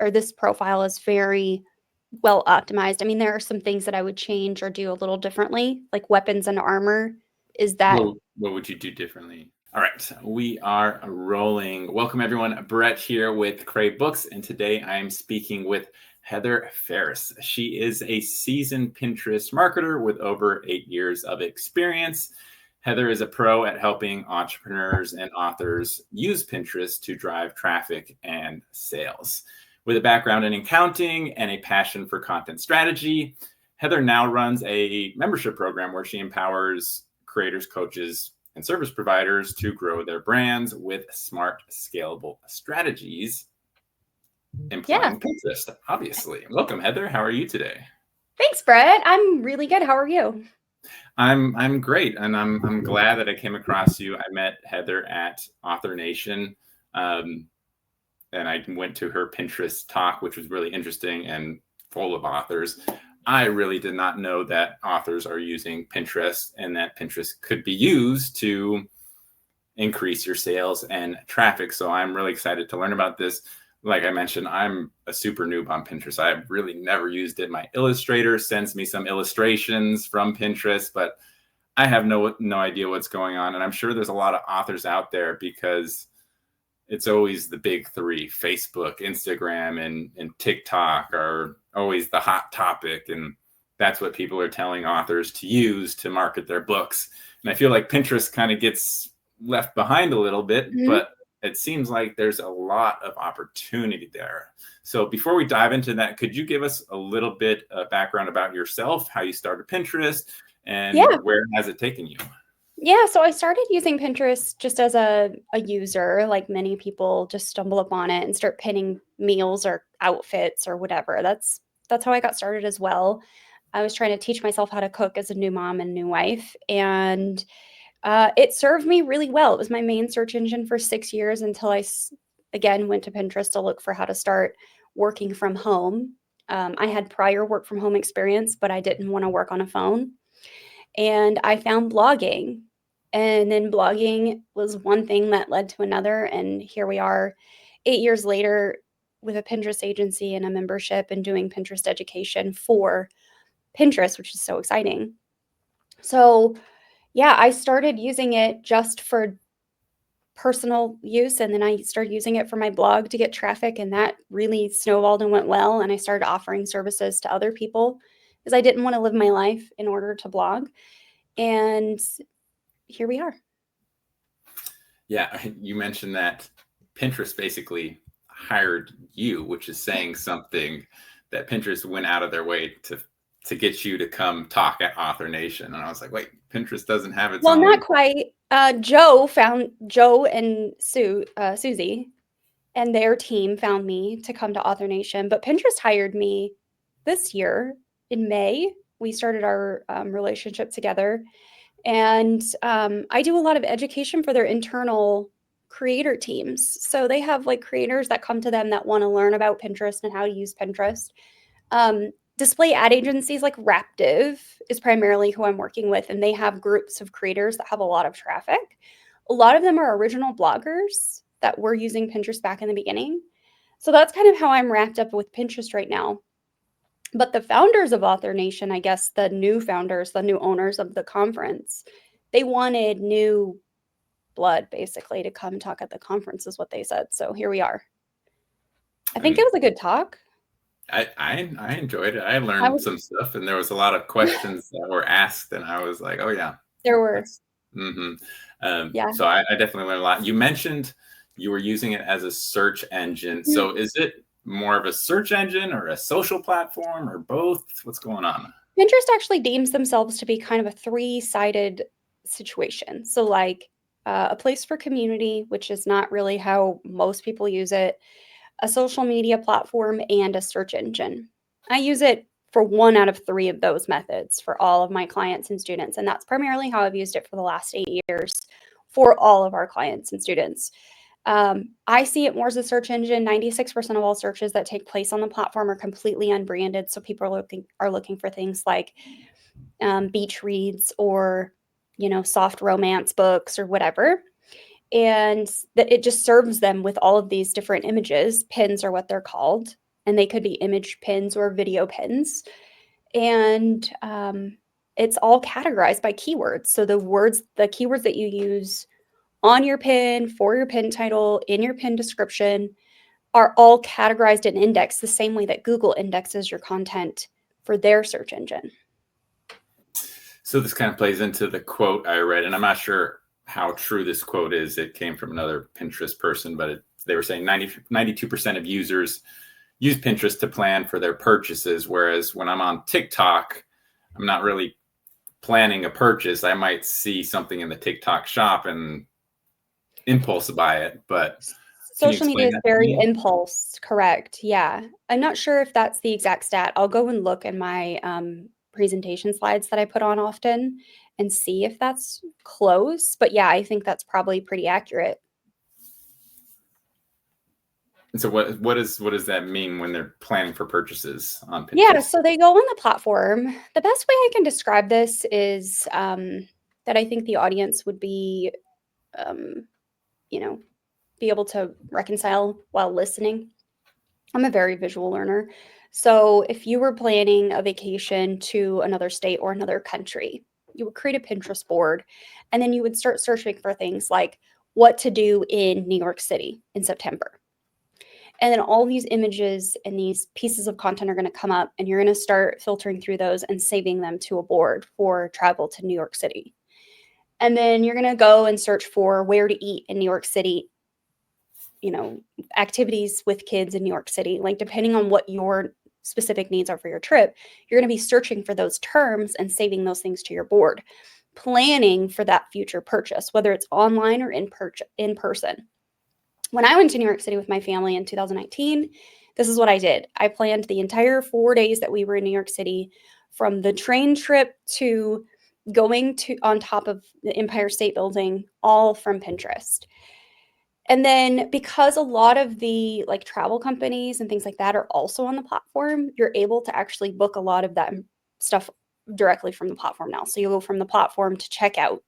or this profile is very well optimized. I mean, there are some things that I would change or do a little differently, like weapons and armor. Is that What would you do differently? All right, we are rolling. Welcome everyone. Brett here with Crave Books, and today I am speaking with Heather Ferris. She is a seasoned Pinterest marketer with over 8 years of experience. Heather is a pro at helping entrepreneurs and authors use Pinterest to drive traffic and sales. With a background in accounting and a passion for content strategy, Heather now runs a membership program where she empowers creators, coaches, and service providers to grow their brands with smart, scalable strategies, employing Pinterest, obviously. Welcome, Heather. How are you today? Thanks, Brett. I'm really good. How are you? I'm great, and I'm glad that I came across you. I met Heather at Author Nation, and I went to her Pinterest talk, which was really interesting and full of authors. I really did not know that authors are using Pinterest and that Pinterest could be used to increase your sales and traffic. So I'm really excited to learn about this. Like I mentioned, I'm a super noob on Pinterest. I've really never used it. My illustrator sends me some illustrations from Pinterest, but I have no idea what's going on. And I'm sure there's a lot of authors out there because it's always the big three: Facebook, Instagram, and TikTok are always the hot topic. And that's what people are telling authors to use to market their books. And I feel like Pinterest kind of gets left behind a little bit, but it seems like there's a lot of opportunity there. So before we dive into that, could you give us a little bit of background about yourself, how you started Pinterest, and where has it taken you? Yeah, so I started using Pinterest just as a user, like many people just stumble upon it and start pinning meals or outfits or whatever. That's how I got started as well. I was trying to teach myself how to cook as a new mom and new wife, and it served me really well. It was my main search engine for 6 years until again went to Pinterest to look for how to start working from home. I had prior work from home experience, but I didn't want to work on a phone. And I found blogging. And then blogging was one thing that led to another. And here we are 8 years later with a Pinterest agency and a membership and doing Pinterest education for Pinterest, which is so exciting. So, yeah, I started using it just for personal use. And then I started using it for my blog to get traffic. And that really snowballed and went well. And I started offering services to other people because I didn't want to live my life in order to blog. And here we are. Yeah, you mentioned that Pinterest basically hired you, which is saying something, that Pinterest went out of their way to get you to come talk at Author Nation. And I was like, wait, Pinterest doesn't have its own. Well, not quite. Joe and Susie and their team found me to come to Author Nation, but Pinterest hired me this year in May. We started our relationship together. And I do a lot of education for their internal creator teams. So they have like creators that come to them that want to learn about Pinterest and how to use Pinterest. Display ad agencies like Raptive is primarily who I'm working with, and they have groups of creators that have a lot of traffic. A lot of them are original bloggers that were using Pinterest back in the beginning. So that's kind of how I'm wrapped up with Pinterest right now. But the founders of Author Nation, I guess the new founders, the new owners of the conference, they wanted new blood basically to come talk at the conference is what they said. So here we are. I think it was a good talk. I enjoyed it. I learned some stuff, and there was a lot of questions that were asked, and I was like, oh yeah. There were. Yeah. So I definitely learned a lot. You mentioned you were using it as a search engine. Mm-hmm. So is it more of a search engine or a social platform or both? What's going on? Pinterest actually deems themselves to be kind of a three-sided situation. So like a place for community, which is not really how most people use it, a social media platform, and a search engine. I use it for one out of three of those methods for all of my clients and students. And that's primarily how I've used it for the last 8 years for all of our clients and students. I see it more as a search engine. 96% of all searches that take place on the platform are completely unbranded. So people are looking for things like beach reads or, soft romance books or whatever. And that it just serves them with all of these different images. Pins are what they're called. and they could be image pins or video pins. And it's all categorized by keywords. So the keywords that you use on your pin, for your pin title, in your pin description, are all categorized and indexed the same way that Google indexes your content for their search engine. So this kind of plays into the quote I read, and I'm not sure how true this quote is. It came from another Pinterest person, but they were saying 92% of users use Pinterest to plan for their purchases, whereas when I'm on TikTok, I'm not really planning a purchase. I might see something in the TikTok shop and impulse buy it, but can you Social media explain is that to very me? impulse, correct? Yeah. I'm not sure if that's the exact stat. I'll go and look in my presentation slides that I put on often and see if that's close. But yeah, I think that's probably pretty accurate. And so what does that mean when they're planning for purchases on Yeah, Pinterest? so they go on the platform. The best way I can describe this is that I think the audience would be, um, you know, be able to reconcile while listening. I'm a very visual learner. So if you were planning a vacation to another state or another country, you would create a Pinterest board and then you would start searching for things like what to do in New York City in September. And then all these images and these pieces of content are going to come up, and you're going to start filtering through those and saving them to a board for travel to New York City. And then you're going to go and search for where to eat in New York City, activities with kids in New York City. Like, depending on what your specific needs are for your trip, you're going to be searching for those terms and saving those things to your board, planning for that future purchase, whether it's online or in person. When I went to New York City with my family in 2019, this is what I did. I planned the entire 4 days that we were in New York City, from the train trip to going to on top of the Empire State Building, all from Pinterest. And then because a lot of the like travel companies and things like that are also on the platform, you're able to actually book a lot of that stuff directly from the platform now. So you go from the platform to checkout.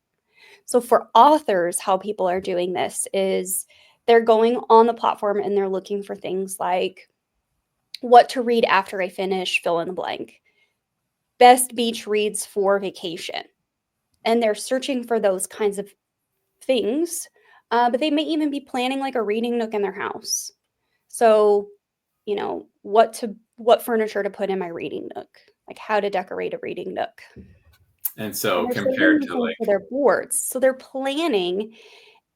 So for authors, how people are doing this is they're going on the platform and they're looking for things like what to read after I finish, fill in the blank, best beach reads for vacation. And they're searching for those kinds of things, but they may even be planning like a reading nook in their house. So, what furniture to put in my reading nook, like how to decorate a reading nook. And And so they're saving compared these to things for like, their boards. So they're planning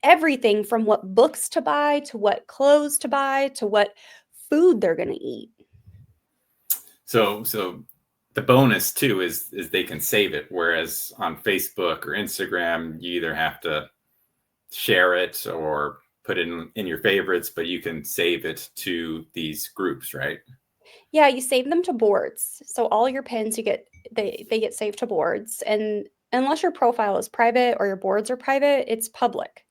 everything from what books to buy, to what clothes to buy, to what food they're going to eat. so the bonus too is they can save it, whereas on Facebook or Instagram you either have to share it or put it in your favorites, but you can save it to these groups, right? Yeah, you save them to boards. So all your pins they get saved to boards, and unless your profile is private or your boards are private, it's public.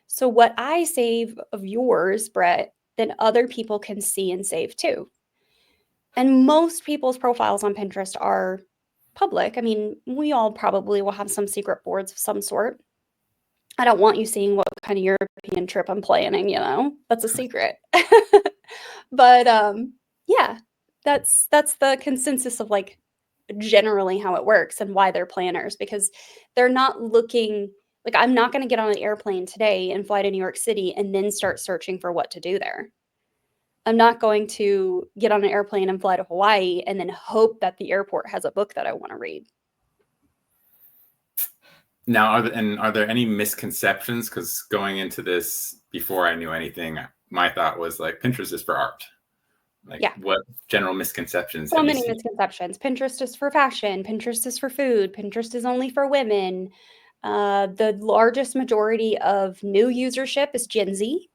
So what I save of yours, Brett, then other people can see and save too. And most people's profiles on Pinterest are public. I mean, we all probably will have some secret boards of some sort. I don't want you seeing what kind of European trip I'm planning. That's a secret. But yeah, that's the consensus of like generally how it works and why they're planners, because they're not looking like, I'm not going to get on an airplane today and fly to New York City and then start searching for what to do there. I'm not going to get on an airplane and fly to Hawaii and then hope that the airport has a book that I want to read. Now, are there any misconceptions? Because going into this, before I knew anything, my thought was like Pinterest is for art. Like, Yeah. what general misconceptions So have you many seen? misconceptions. Pinterest is for fashion. Pinterest is for food. Pinterest is only for women. The largest majority of new usership is Gen Z.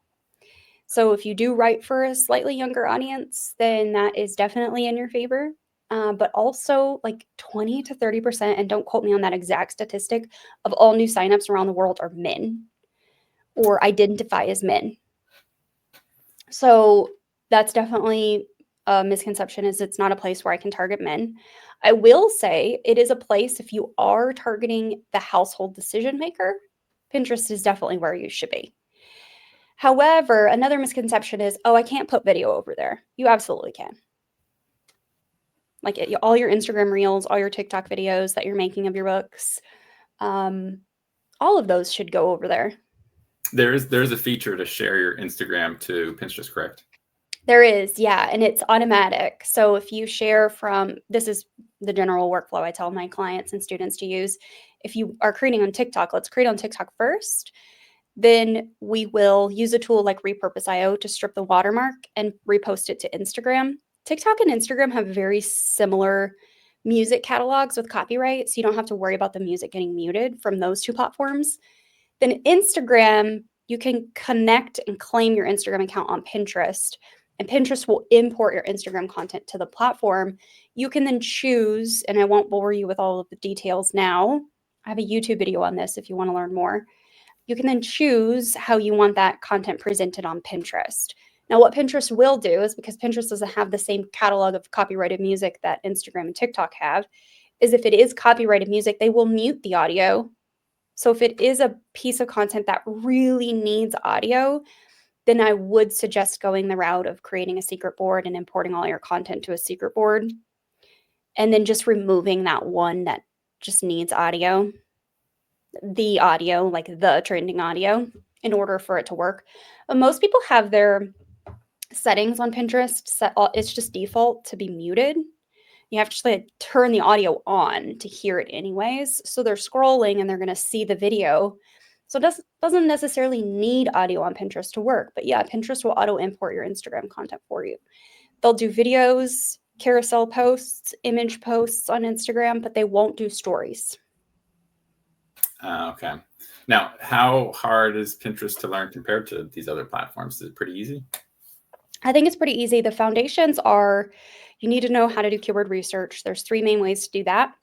So if you do write for a slightly younger audience, then that is definitely in your favor. But also, like 20 to 30%, and don't quote me on that exact statistic, of all new signups around the world are men or identify as men. So that's definitely a misconception, is it's not a place where I can target men. I will say it is a place if you are targeting the household decision maker. Pinterest is definitely where you should be. However, another misconception is, oh, I can't put video over there. You absolutely can. Like all your Instagram reels, all your TikTok videos that you're making of your books, all of those should go over there. There's a feature to share your Instagram to Pinterest, correct? There is, yeah, and it's automatic. So if you share from, this is the general workflow I tell my clients and students to use. If you are creating on TikTok, let's create on TikTok first. Then we will use a tool like Repurpose.io to strip the watermark and repost it to Instagram. TikTok and Instagram have very similar music catalogs with copyright, so you don't have to worry about the music getting muted from those two platforms. Then Instagram, you can connect and claim your Instagram account on Pinterest, and Pinterest will import your Instagram content to the platform. You can then choose, and I won't bore you with all of the details now. I have a YouTube video on this if you want to learn more. You can then choose how you want that content presented on Pinterest. Now, what Pinterest will do is, because Pinterest doesn't have the same catalog of copyrighted music that Instagram and TikTok have, is if it is copyrighted music, they will mute the audio. So if it is a piece of content that really needs audio, then I would suggest going the route of creating a secret board and importing all your content to a secret board, and then just removing that one that just needs audio, the audio, like the trending audio, in order for it to work. But most people have their settings on Pinterest set, it's just default to be muted. You have to just like turn the audio on to hear it anyways. So they're scrolling and they're going to see the video. So it doesn't necessarily need audio on Pinterest to work. But yeah, Pinterest will auto import your Instagram content for you. They'll do videos, carousel posts, image posts on Instagram, but they won't do stories. Okay. Now, how hard is Pinterest to learn compared to these other platforms? Is it pretty easy? I think it's pretty easy. The foundations are, you need to know how to do keyword research. There's 3 main ways to do that: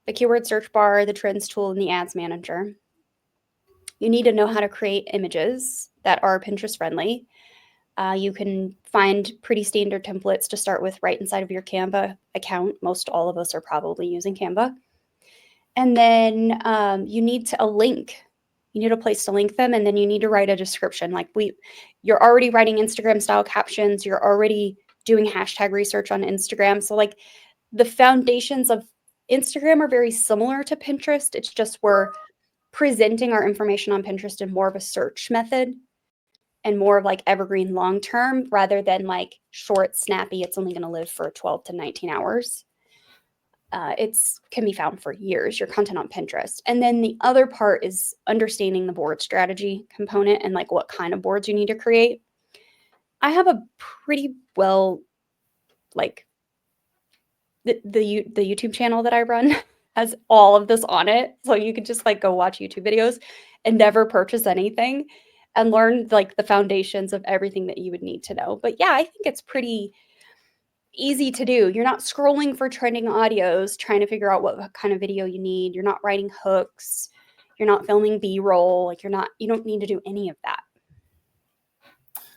the keyword search bar, the trends tool, and the ads manager. You need to know how to create images that are Pinterest friendly. You can find pretty standard templates to start with right inside of your Canva account. Most all of us are probably using Canva. And then you need a link. You need a place to link them, and then you need to write a description. Like you're already writing Instagram style captions. You're already doing hashtag research on Instagram. So like the foundations of Instagram are very similar to Pinterest. It's just we're presenting our information on Pinterest in more of a search method and more of like evergreen long term rather than like short, snappy, it's only going to live for 12 to 19 hours. It's can be found for years, your content on Pinterest. And then the other part is understanding the board strategy component and like what kind of boards you need to create. I have a pretty well, like the YouTube channel that I run has all of this on it. So you could just like go watch YouTube videos and never purchase anything and learn like the foundations of everything that you would need to know. But yeah, I think it's pretty easy to do. You're not scrolling for trending audios, trying to figure out what kind of video you need. You're not writing hooks. You're not filming B-roll. Like you don't need to do any of that.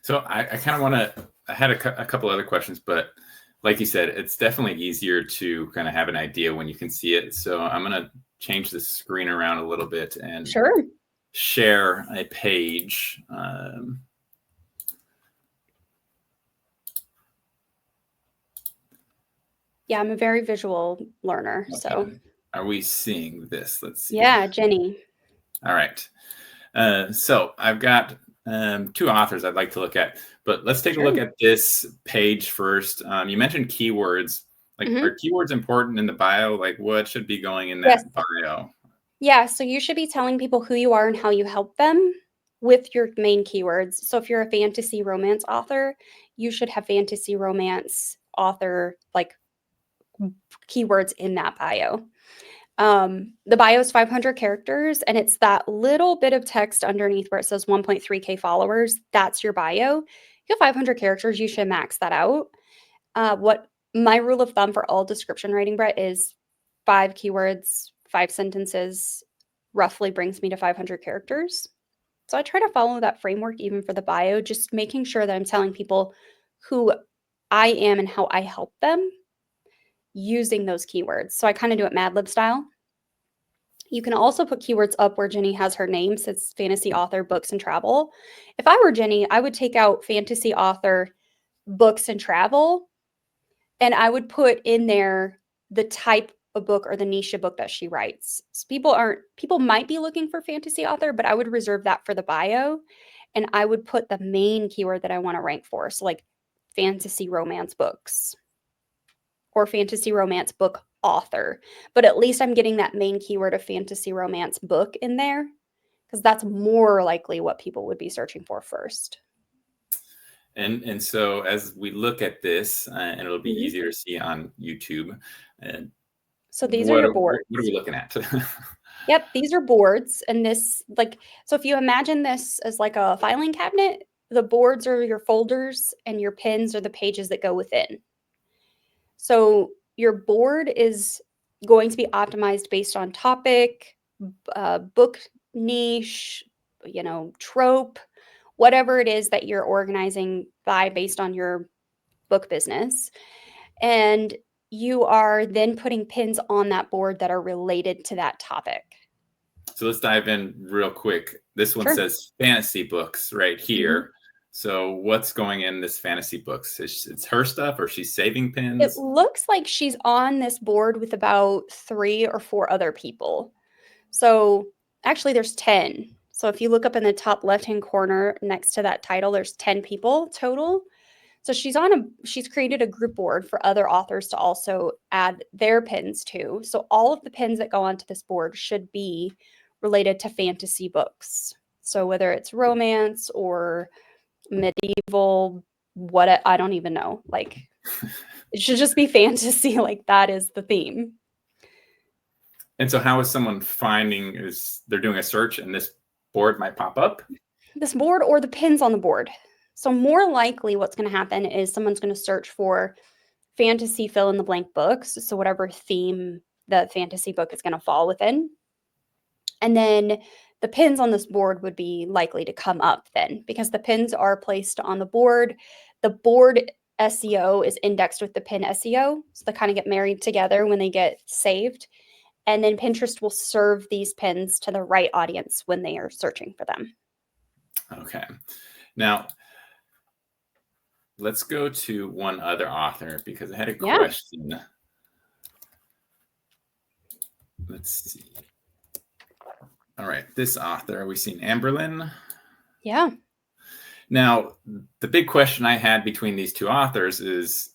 So I kind of want to, I had a couple other questions, but like you said, it's definitely easier to kind of have an idea when you can see it. So I'm going to change the screen around a little bit and Sure. share a page. Yeah, I'm a very visual learner. Okay. So are we seeing this? Let's see. Yeah, Jenny. All right. So I've got 2 authors I'd like to look at, but let's take a look at this page first. You mentioned keywords. Like, are keywords important in the bio? Like, what should be going in that bio? Yeah, so you should be telling people who you are and how you help them with your main keywords. So if you're a fantasy romance author, you should have fantasy romance author like keywords in that bio. The bio is 500 characters, and it's that little bit of text underneath where it says 1.3K followers. That's your bio. You have 500 characters, you should max that out. What my rule of thumb for all description writing, Brett, is 5 keywords, 5 sentences roughly brings me to 500 characters. So I try to follow that framework even for the bio, just making sure that I'm telling people who I am and how I help them using those keywords. So I kind of do it Mad Lib style. You can also put keywords up where Jenny has her name, says fantasy author, books, and travel. If I were Jenny, I would take out fantasy author, books, and travel, and I would put in there the type of book or the niche of book that she writes. So people might be looking for fantasy author, but I would reserve that for the bio, and I would put the main keyword that I want to rank for. So like fantasy romance books or fantasy romance book author. But at least I'm getting that main keyword of fantasy romance book in there because that's more likely what people would be searching for first. And so as we look at this, and it'll be Mhm. easier to see on YouTube, and So these are your what are boards. we looking at? Yep, these are boards, and this so if you imagine this as like a filing cabinet, the boards are your folders and your pins are the pages that go within. So your board is going to be optimized based on topic, book niche, trope, whatever it is that you're organizing by based on your book business. And you are then putting pins on that board that are related to that topic. So let's dive in real quick. This one Sure. says fantasy books right Mhm. here. So what's going in this fantasy books? It's her stuff, or she's saving It pins? looks like she's on this board with about 3 or 4 other people. So, actually there's 10. So if you look up in the top left-hand corner next to that title, there's 10 people total. So she's created a group board for other authors to also add their pins to. So all of the pins that go onto this board should be related to fantasy books. So whether it's romance or medieval, I don't even know. Like it should just be fantasy. Like that is the theme. And so how is someone finding, is they're doing a search and this board might pop up? This board or the pins on the board. So more likely what's going to happen is someone's going to search for fantasy fill in the blank books, so whatever theme the fantasy book is going to fall within. And then the pins on this board would be likely to come up then because the pins are placed on the board. The board SEO is indexed with the pin SEO, so they kind of get married together when they get saved. And then Pinterest will serve these pins to the right audience when they are searching for them. Okay. Now, let's go to one other author because I had a Yeah. question. Let's see. All right, this author, we've seen Amberlyn. Yeah. Now, the big question I had between these two authors is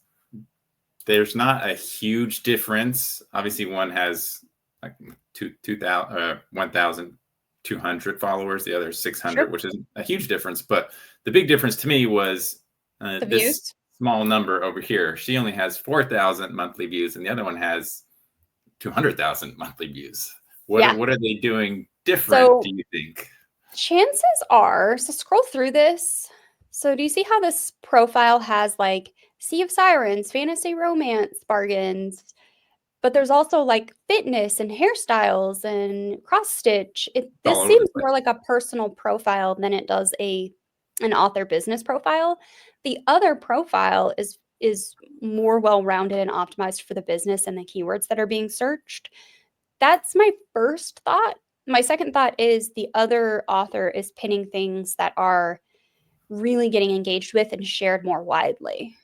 there's not a huge difference. Obviously, one has like 1,200 followers, the other 600, Sure. which is a huge difference. But the big difference to me was The this views. small number over here. She only has 4,000 monthly views, and the other one has 200,000 monthly views. What Yeah. are they doing different, So do you think? chances are, so scroll through this. So do you see how this profile has like Sea of Sirens, fantasy romance bargains, but there's also like fitness and hairstyles and cross stitch. It's all This over the seems place. more like a personal profile than it does an author business profile. The other profile is more well-rounded and optimized for the business and the keywords that are being searched. That's my first thought. My second thought is the other author is pinning things that are really getting engaged with and shared more widely.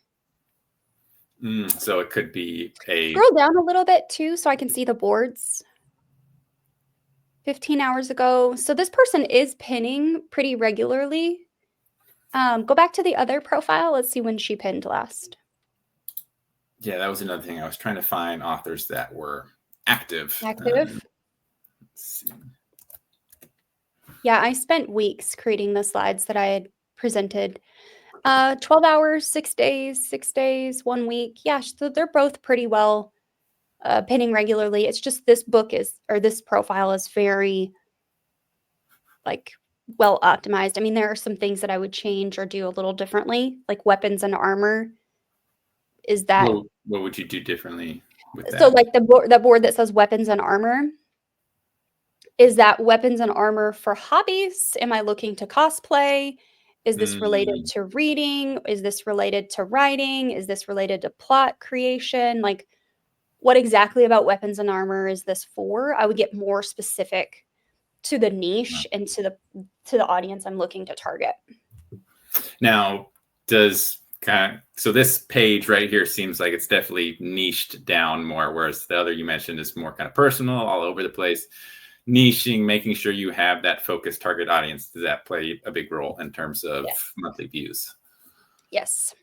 So it could be a Scroll down a little bit too so I can see the boards. 15 hours ago. So this person is pinning pretty regularly. Go back to the other profile. Let's see when she pinned last. yeah, that was another thing. I was trying to find authors that were active. Active. Let's see. Yeah, I spent weeks creating the slides that I had presented. 12 hours, 6 days, 1 week. Yeah, so they're both pretty well pinning regularly. It's just this profile is very like well optimized. I mean, there are some things that I would change or do a little differently, like weapons and armor. Is that What would you do differently with so? that? Like the board that says weapons and armor, is that weapons and armor for hobbies? Am I looking to cosplay? Is this related Mm, to reading? Is this related to writing? Is this related to plot creation? Like, what exactly about weapons and armor is this for? I would get more specific to the niche and to the audience I'm looking to target. Now, so this page right here seems like it's definitely niched down more, whereas the other you mentioned is more kind of personal, all over the place. Niching, making sure you have that focused target audience, does that play a big role in terms of monthly views? Yes.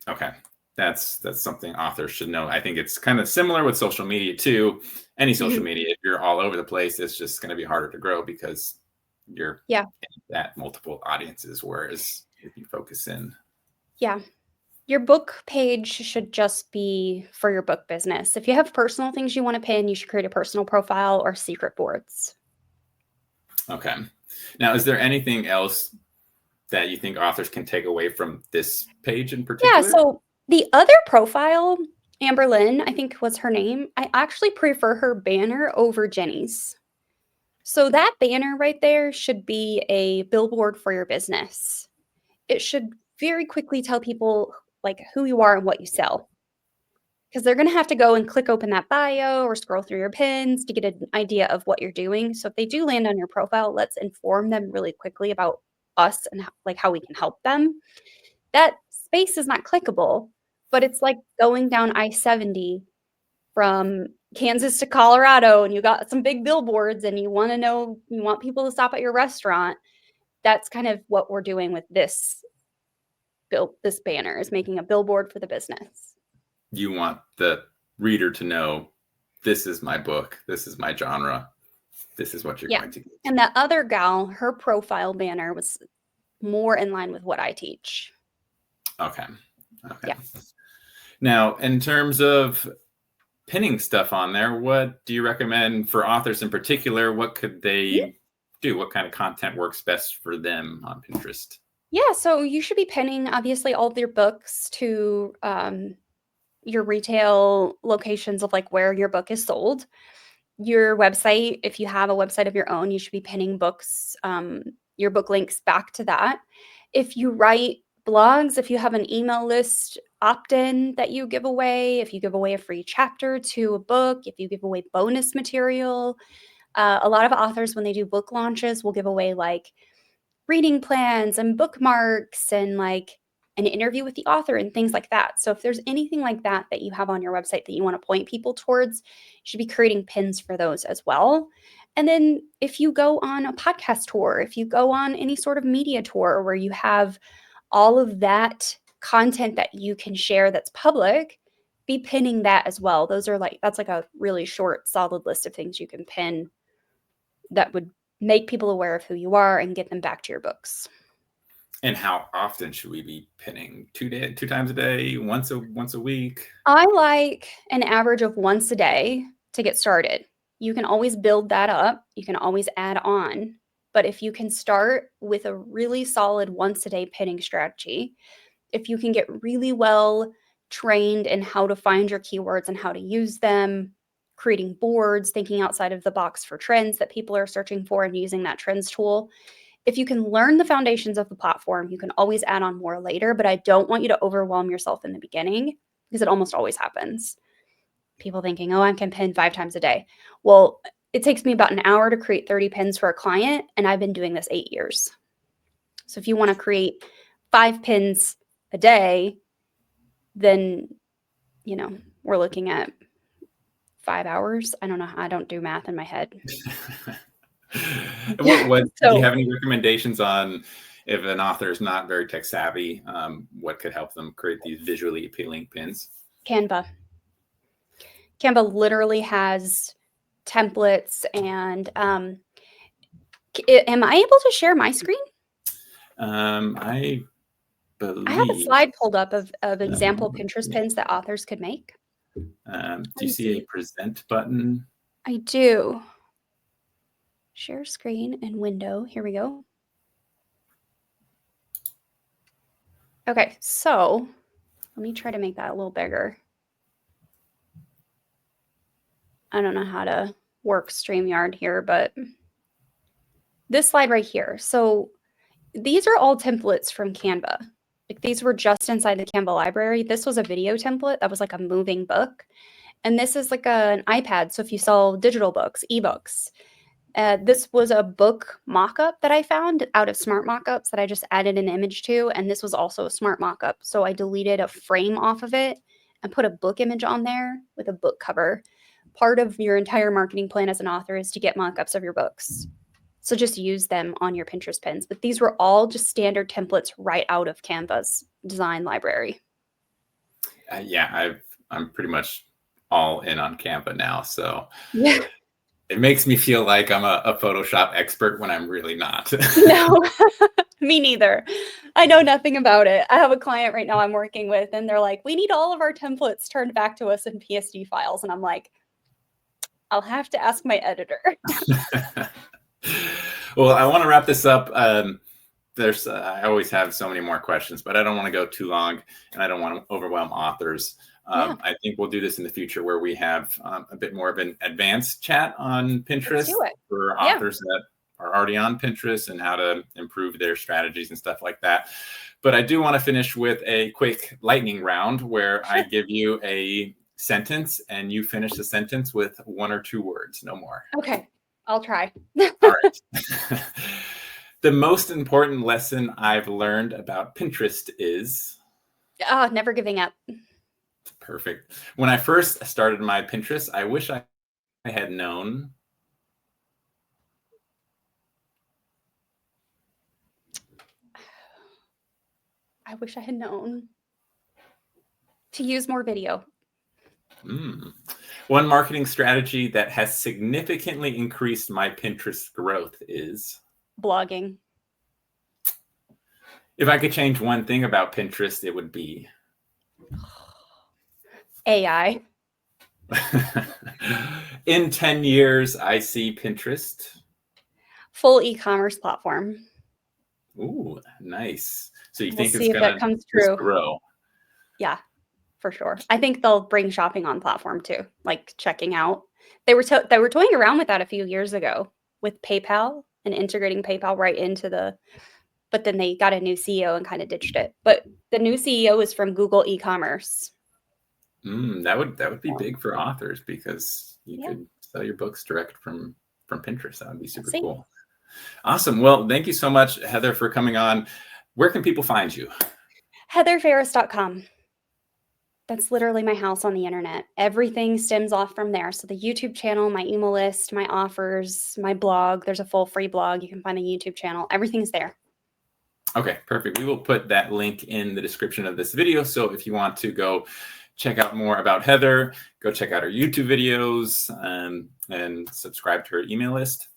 Okay. That's something authors should know. I think it's kind of similar with social media too. Any social media, if you're all over the place, it's just going to be harder to grow because you're at multiple audiences. Whereas if you focus in. Yeah. Your book page should just be for your book business. If you have personal things you want to pin, you should create a personal profile or secret boards. Okay. Now, is there anything else that you think authors can take away from this page in particular? Yeah, so the other profile, Amber Lynn, I think was her name, I actually prefer her banner over Jenny's. So that banner right there should be a billboard for your business. It should very quickly tell people like who you are and what you sell. Because they're going to have to go and click open that bio or scroll through your pins to get an idea of what you're doing. So if they do land on your profile, let's inform them really quickly about us and how we can help them. That space is not clickable, but it's like going down I-70 from Kansas to Colorado and you got some big billboards and you want people to stop at your restaurant. That's kind of what we're doing with this banner, is making a billboard for the business. You want the reader to know, this is my book, this is my genre, this is what you're going to get. And that other gal, her profile banner was more in line with what I teach. Okay. Yeah. Now, in terms of pinning stuff on there, what do you recommend for authors in particular? What could they do? What kind of content works best for them on Pinterest? Yeah, so you should be pinning, obviously, all of your books to your retail locations of like where your book is sold. Your website, if you have a website of your own, you should be pinning books, your book links back to that. If you write blogs, if you have an email list opt-in that you give away, if you give away a free chapter to a book, if you give away bonus material, a lot of authors, when they do book launches, will give away like reading plans and bookmarks and like an interview with the author and things like that. So if there's anything like that that you have on your website that you want to point people towards, you should be creating pins for those as well. And then if you go on a podcast tour, if you go on any sort of media tour where you have all of that content that you can share that's public, be pinning that as well. That's like a really short, solid list of things you can pin that would make people aware of who you are and get them back to your books. And how often should we be pinning? Two times a day, once a week? I like an average of once a day to get started. You can always build that up. You can always add on. But if you can start with a really solid once a day pinning strategy, if you can get really well trained in how to find your keywords and how to use them, creating boards, thinking outside of the box for trends that people are searching for and using that trends tool. If you can learn the foundations of the platform, you can always add on more later, but I don't want you to overwhelm yourself in the beginning because it almost always happens. People thinking, oh, I can pin 5 times a day. Well, it takes me about an hour to create 30 pins for a client, and I've been doing this 8 years. So if you want to create 5 pins a day, then, we're looking at 5 hours. I don't know. I don't do math in my head. Do you have any recommendations on if an author is not very tech savvy, what could help them create these visually appealing pins? Canva. Canva literally has templates and am I able to share my screen? I believe I have a slide pulled up of example Pinterest pins that authors could make. Do you see a present button? I do. Share screen and window. Here we go. Okay, so let me try to make that a little bigger. I don't know how to work StreamYard here, but this slide right here. So these are all templates from Canva. Like these were just inside the Canva library. This was a video template that was like a moving book. And this is like an iPad. So if you sell digital books, ebooks, this was a book mock-up that I found out of Smart Mockups that I just added an image to, and this was also a Smart Mockup. So I deleted a frame off of it and put a book image on there with a book cover. Part of your entire marketing plan as an author is to get mock-ups of your books. So just use them on your Pinterest pins. But these were all just standard templates right out of Canva's design library. Yeah, I'm pretty much all in on Canva now. So Yeah. it makes me feel like I'm a Photoshop expert when I'm really not. No, me neither. I know nothing about it. I have a client right now I'm working with, and they're like, we need all of our templates turned back to us in PSD files. And I'm like, I'll have to ask my editor. Well, I want to wrap this up. I always have so many more questions, but I don't want to go too long, and I don't want to overwhelm authors. Yeah. I think we'll do this in the future where we have a bit more of an advanced chat on Pinterest Let's do it. for Yeah. authors that are already on Pinterest and how to improve their strategies and stuff like that. But I do want to finish with a quick lightning round where I give you a sentence and you finish the sentence with 1 or 2 words, no more. Okay, I'll try. All right. The most important lesson I've learned about Pinterest is... Never giving up. Perfect. When I first started my Pinterest, I wish I had known... I wish I had known to use more video. One marketing strategy that has significantly increased my Pinterest growth is... Blogging. If I could change one thing about Pinterest, it would be... AI. In 10 years, I see Pinterest... Full e-commerce platform. Ooh, nice. So you We'll think see it's if going that to comes true. grow? Yeah, for sure. I think they'll bring shopping on platform too, like checking out. They were toying around with that a few years ago with PayPal and integrating PayPal right into the... But then they got a new CEO and kind of ditched it. But the new CEO is from Google e-commerce. That would be big for authors because you could sell your books direct from Pinterest. That would be super cool. Awesome. Well, thank you so much, Heather, for coming on. Where can people find you? HeatherFerris.com. That's literally my house on the internet. Everything stems off from there. So the YouTube channel, my email list, my offers, my blog. There's a full free blog. You can find the YouTube channel. Everything's there. Okay, perfect. We will put that link in the description of this video. So if you want to go check out more about Heather, go check out her YouTube videos and subscribe to her email list.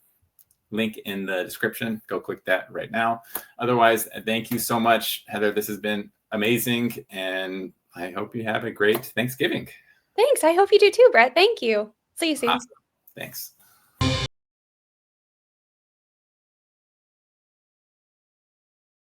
Link in the description. Go click that right now. Otherwise, thank you so much, Heather. This has been amazing, and I hope you have a great Thanksgiving. Thanks. I hope you do too, Brett. Thank you. See you soon. Awesome. Thanks.